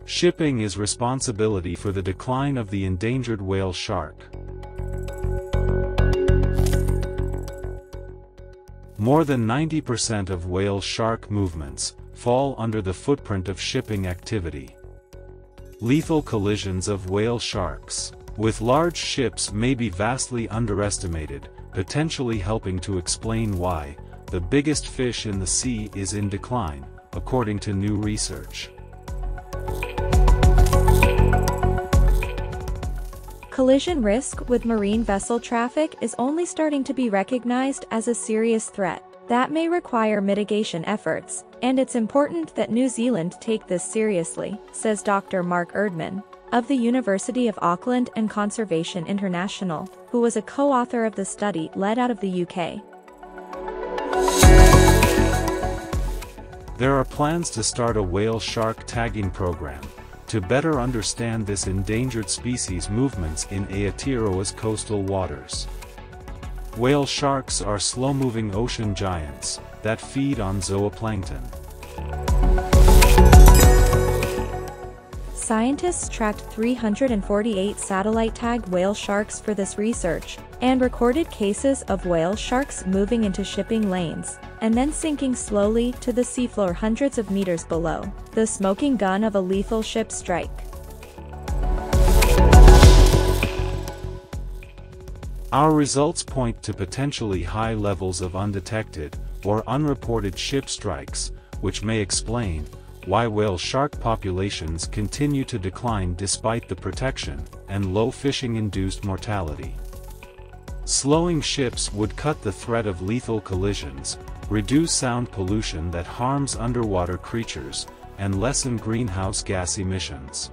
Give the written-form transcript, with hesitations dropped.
Shipping is responsibility for the decline of the endangered whale shark. More than 90% of whale shark movements fall under the footprint of shipping activity. Lethal collisions of whale sharks with large ships may be vastly underestimated, potentially helping to explain why the biggest fish in the sea is in decline, according to new research. Collision risk with marine vessel traffic is only starting to be recognized as a serious threat that may require mitigation efforts, and it's important that New Zealand take this seriously, says Dr. Mark Erdman, of the University of Auckland and Conservation International, who was a co-author of the study led out of the UK. There are plans to start a whale shark tagging program to better understand this endangered species' movements in Aotearoa's coastal waters. Whale sharks are slow-moving ocean giants that feed on zooplankton. Scientists tracked 348 satellite-tagged whale sharks for this research, and recorded cases of whale sharks moving into shipping lanes, and then sinking slowly to the seafloor hundreds of meters below, the smoking gun of a lethal ship strike. Our results point to potentially high levels of undetected or unreported ship strikes, which may explain why whale shark populations continue to decline despite the protection and low fishing-induced mortality. Slowing ships would cut the threat of lethal collisions, reduce sound pollution that harms underwater creatures, and lessen greenhouse gas emissions.